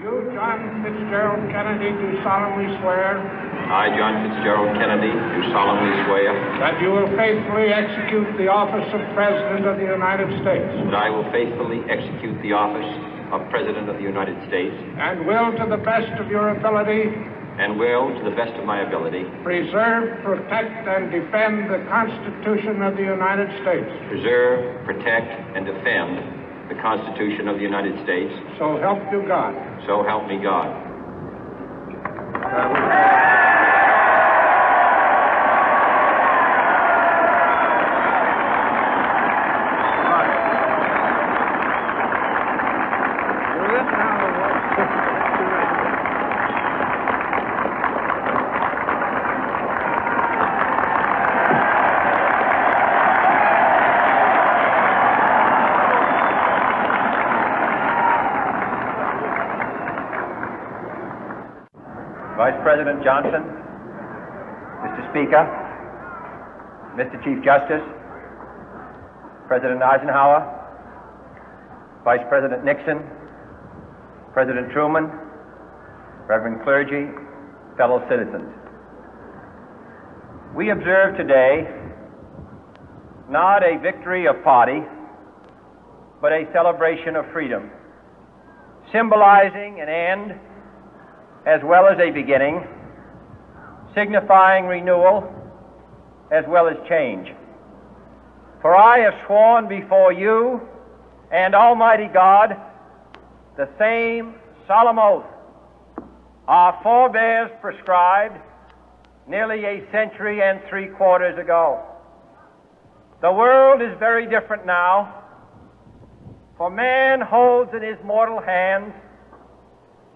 You, John Fitzgerald Kennedy, do solemnly swear. I, John Fitzgerald Kennedy, do solemnly swear. That you will faithfully execute the office of President of the United States. That I will faithfully execute the office of President of the United States. And will, to the best of your ability. And will, to the best of my ability. Preserve, protect, and defend the Constitution of the United States. Preserve, protect, and defend the Constitution of the United States. So help you God. So help me God. Vice President Johnson, Mr. Speaker, Mr. Chief Justice, President Eisenhower, Vice President Nixon, President Truman, Reverend clergy, fellow citizens. We observe today not a victory of party, but a celebration of freedom, symbolizing an end as well as a beginning, signifying renewal as well as change. For I have sworn before you and Almighty God the same solemn oath our forebears prescribed nearly a century and 3/4 ago. The world is very different now, for man holds in his mortal hands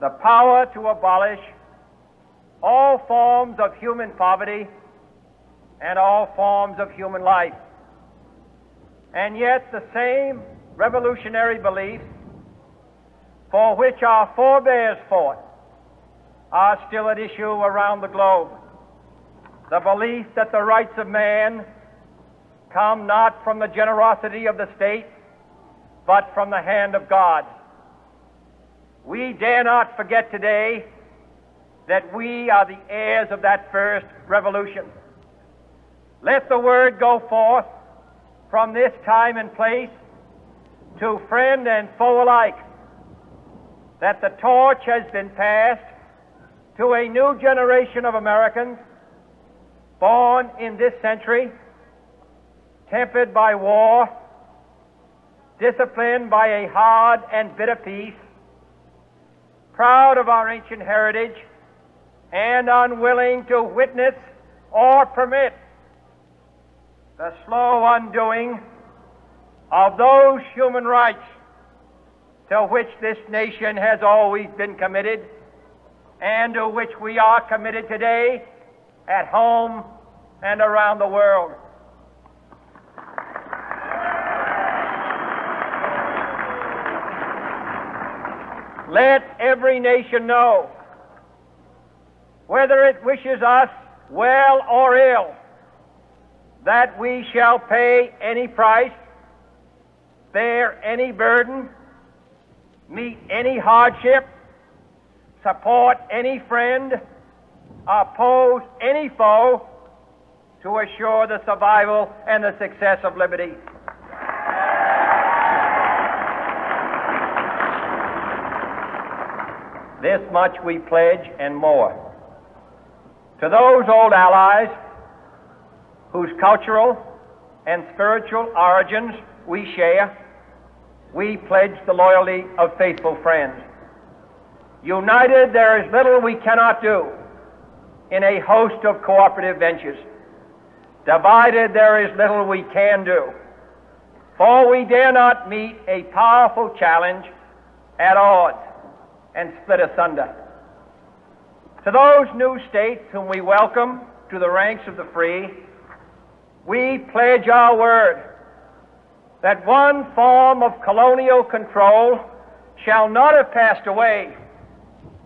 the power to abolish all forms of human poverty and all forms of human life. And yet the same revolutionary beliefs for which our forebears fought are still at issue around the globe. The belief that the rights of man come not from the generosity of the state, but from the hand of God. We dare not forget today that we are the heirs of that first revolution. Let the word go forth from this time and place to friend and foe alike that the torch has been passed to a new generation of Americans born in this century, tempered by war, disciplined by a hard and bitter peace, proud of our ancient heritage, and unwilling to witness or permit the slow undoing of those human rights to which this nation has always been committed and to which we are committed today at home and around the world. Let every nation know, whether it wishes us well or ill, that we shall pay any price, bear any burden, meet any hardship, support any friend, oppose any foe to assure the survival and the success of liberty. This much we pledge and more. To those old allies whose cultural and spiritual origins we share, we pledge the loyalty of faithful friends. United, there is little we cannot do in a host of cooperative ventures. Divided, there is little we can do, for we dare not meet a powerful challenge at odds and split asunder. To those new states whom we welcome to the ranks of the free, we pledge our word that one form of colonial control shall not have passed away,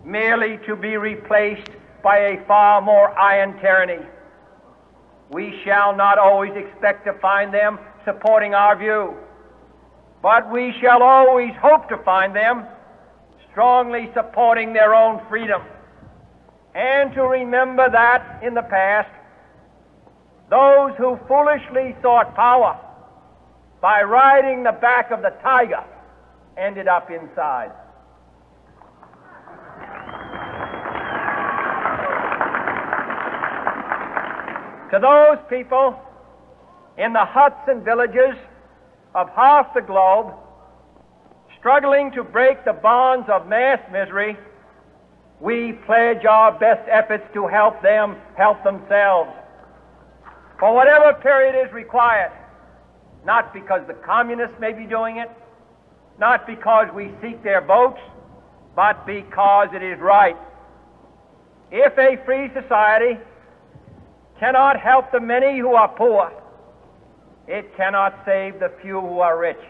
merely to be replaced by a far more iron tyranny. We shall not always expect to find them supporting our view, but we shall always hope to find them strongly supporting their own freedom, and to remember that in the past, those who foolishly sought power by riding the back of the tiger ended up inside. To those people in the huts and villages of half the globe struggling to break the bonds of mass misery, we pledge our best efforts to help them help themselves for whatever period is required, not because the communists may be doing it, not because we seek their votes, but because it is right. If a free society cannot help the many who are poor, it cannot save the few who are rich.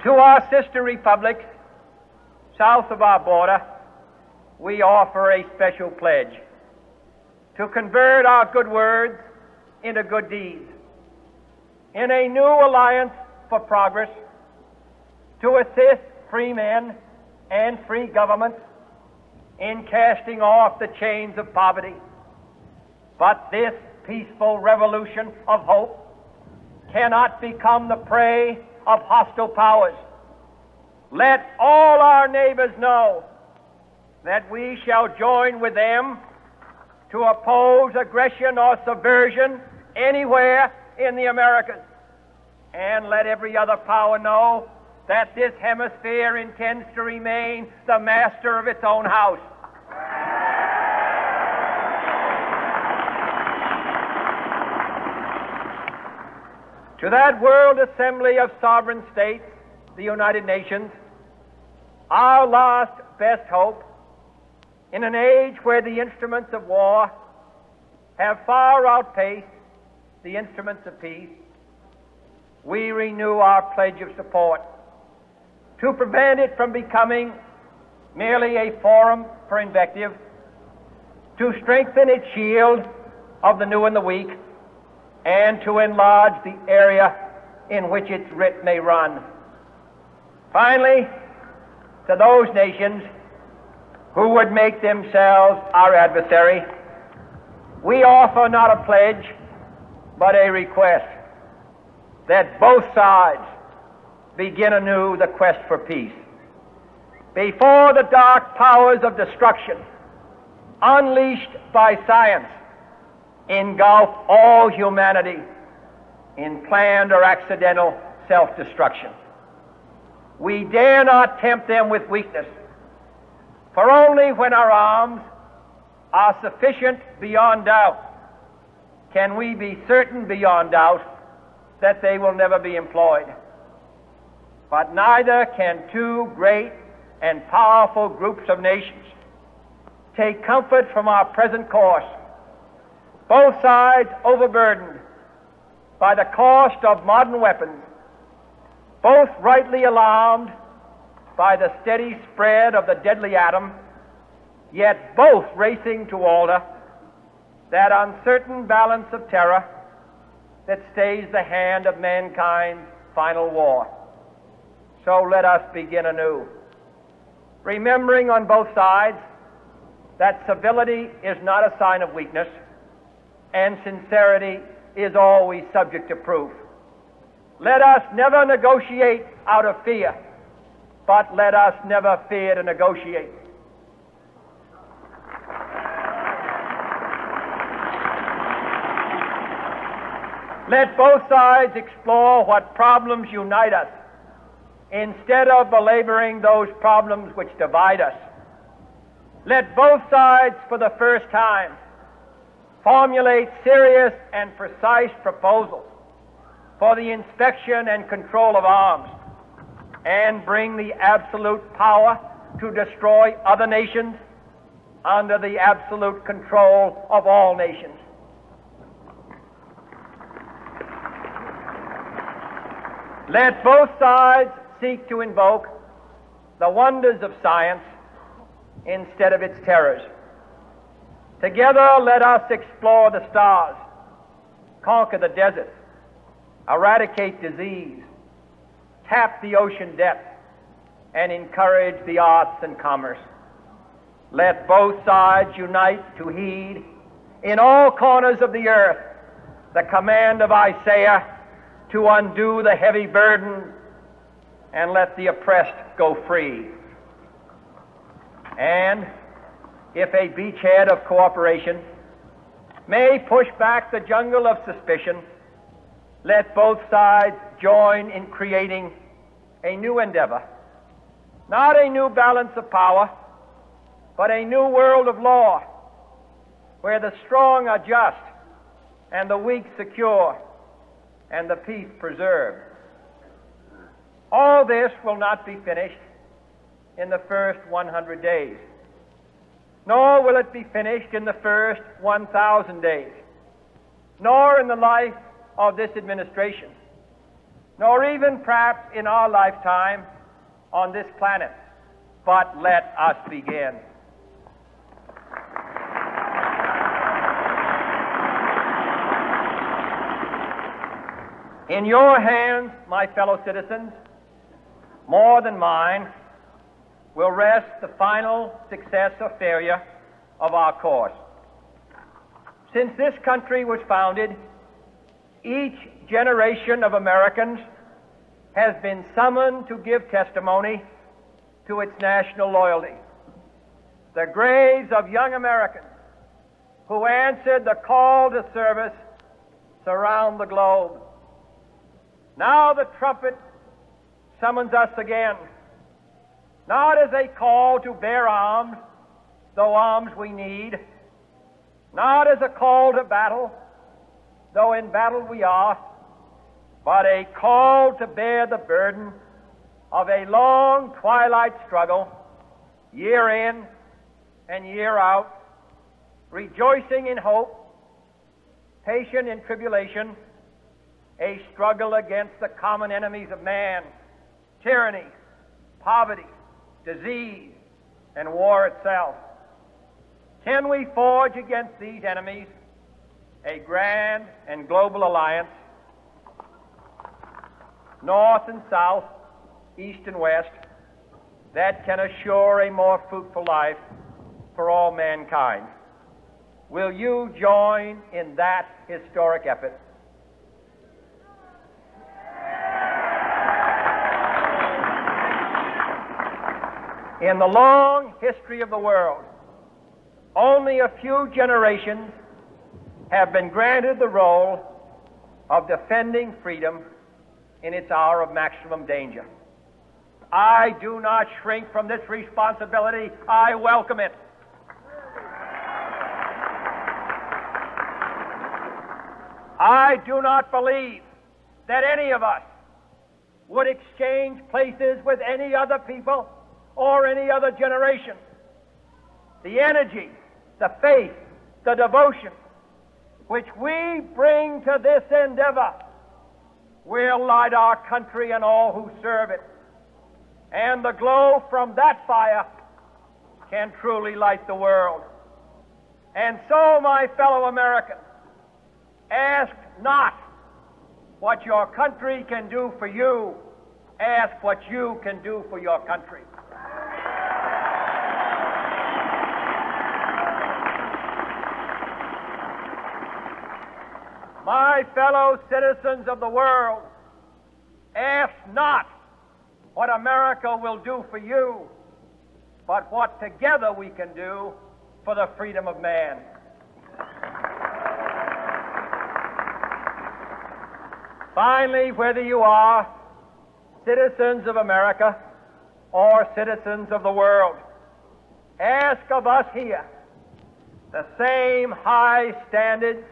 To our sister republics south of our border, we offer a special pledge to convert our good words into good deeds, in a new alliance for progress, to assist free men and free governments in casting off the chains of poverty. But this peaceful revolution of hope cannot become the prey of hostile powers. Let all our neighbors know that we shall join with them to oppose aggression or subversion anywhere in the Americas. And let every other power know that this hemisphere intends to remain the master of its own house. To that World Assembly of Sovereign States, the United Nations, our last best hope, in an age where the instruments of war have far outpaced the instruments of peace, we renew our pledge of support to prevent it from becoming merely a forum for invective, to strengthen its shield of the new and the weak, and to enlarge the area in which its writ may run. Finally, to those nations who would make themselves our adversary, we offer not a pledge, but a request that both sides begin anew the quest for peace. Before the dark powers of destruction, unleashed by science, engulf all humanity in planned or accidental self-destruction, we dare not tempt them with weakness, for only when our arms are sufficient beyond doubt can we be certain beyond doubt that they will never be employed. But neither can two great and powerful groups of nations take comfort from our present course, both sides overburdened by the cost of modern weapons, both rightly alarmed by the steady spread of the deadly atom, yet both racing to alter that uncertain balance of terror that stays the hand of mankind's final war. So let us begin anew, remembering on both sides that civility is not a sign of weakness, and sincerity is always subject to proof. Let us never negotiate out of fear, but let us never fear to negotiate. Let both sides explore what problems unite us, instead of belaboring those problems which divide us. Let both sides, for the first time, formulate serious and precise proposals for the inspection and control of arms, and bring the absolute power to destroy other nations under the absolute control of all nations. Let both sides seek to invoke the wonders of science instead of its terrors. Together, let us explore the stars, conquer the deserts, eradicate disease, tap the ocean depths, and encourage the arts and commerce. Let both sides unite to heed in all corners of the earth the command of Isaiah to undo the heavy burden and let the oppressed go free. And if a beachhead of cooperation may push back the jungle of suspicion, let both sides join in creating a new endeavor, not a new balance of power, but a new world of law, where the strong are just and the weak secure and the peace preserved. All this will not be finished in the first 100 days, nor will it be finished in the first 1,000 days, nor in the life of this administration, nor even perhaps in our lifetime on this planet. But let us begin. In your hands, my fellow citizens, more than mine, will rest the final success or failure of our course. Since this country was founded, each generation of Americans has been summoned to give testimony to its national loyalty. The graves of young Americans who answered the call to service surround the globe. Now the trumpet summons us again, not as a call to bear arms, though arms we need, not as a call to battle, though in battle we are, but a call to bear the burden of a long twilight struggle, year in and year out, rejoicing in hope, patient in tribulation, a struggle against the common enemies of man, tyranny, poverty, disease, and war itself. Can we forge against these enemies a grand and global alliance, north and south, east and west, that can assure a more fruitful life for all mankind? Will you join in that historic effort? In the long history of the world, only a few generations have been granted the role of defending freedom in its hour of maximum danger. I do not shrink from this responsibility. I welcome it. I do not believe that any of us would exchange places with any other people or any other generation. The energy, the faith, the devotion which we bring to this endeavor will light our country and all who serve it. And the glow from that fire can truly light the world. And so, my fellow Americans, ask not what your country can do for you. Ask what you can do for your country. My fellow citizens of the world, ask not what America will do for you, but what together we can do for the freedom of man. Finally, whether you are citizens of America or citizens of the world, ask of us here the same high standards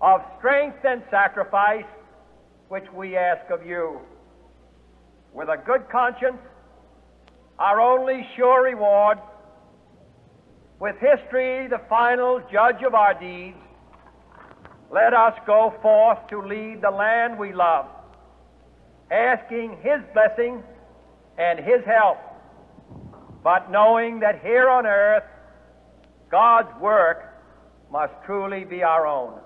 of strength and sacrifice which we ask of you. With a good conscience, our only sure reward, with history the final judge of our deeds, let us go forth to lead the land we love, asking His blessing and His help, but knowing that here on earth God's work must truly be our own.